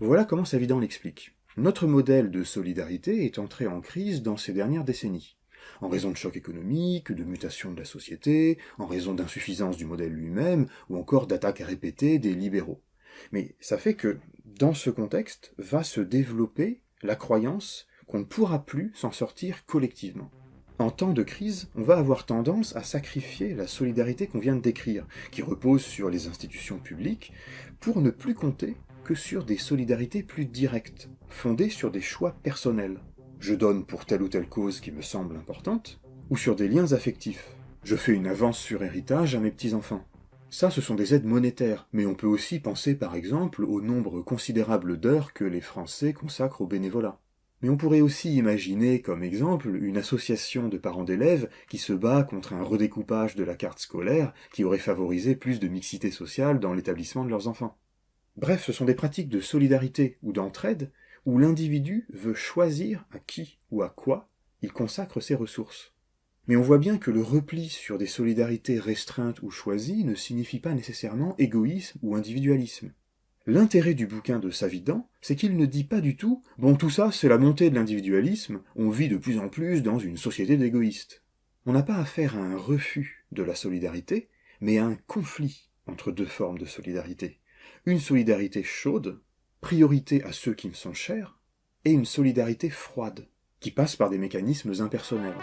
Voilà comment Savidan l'explique. Notre modèle de solidarité est entré en crise dans ces dernières décennies, en raison de chocs économiques, de mutations de la société, en raison d'insuffisance du modèle lui-même, ou encore d'attaques répétées des libéraux. Mais ça fait que, dans ce contexte, va se développer la croyance qu'on ne pourra plus s'en sortir collectivement. En temps de crise, on va avoir tendance à sacrifier la solidarité qu'on vient de décrire, qui repose sur les institutions publiques, pour ne plus compter que sur des solidarités plus directes, fondées sur des choix personnels. Je donne pour telle ou telle cause qui me semble importante, ou sur des liens affectifs. Je fais une avance sur héritage à mes petits-enfants. Ça, ce sont des aides monétaires, mais on peut aussi penser par exemple au nombre considérable d'heures que les Français consacrent au bénévolat. Mais on pourrait aussi imaginer comme exemple une association de parents d'élèves qui se bat contre un redécoupage de la carte scolaire qui aurait favorisé plus de mixité sociale dans l'établissement de leurs enfants. Bref, ce sont des pratiques de solidarité ou d'entraide où l'individu veut choisir à qui ou à quoi il consacre ses ressources. Mais on voit bien que le repli sur des solidarités restreintes ou choisies ne signifie pas nécessairement égoïsme ou individualisme. L'intérêt du bouquin de Savidan, c'est qu'il ne dit pas du tout « bon, tout ça, c'est la montée de l'individualisme, on vit de plus en plus dans une société d'égoïstes ». On n'a pas affaire à un refus de la solidarité, mais à un conflit entre deux formes de solidarité. Une solidarité chaude, priorité à ceux qui me sont chers, et une solidarité froide, qui passe par des mécanismes impersonnels.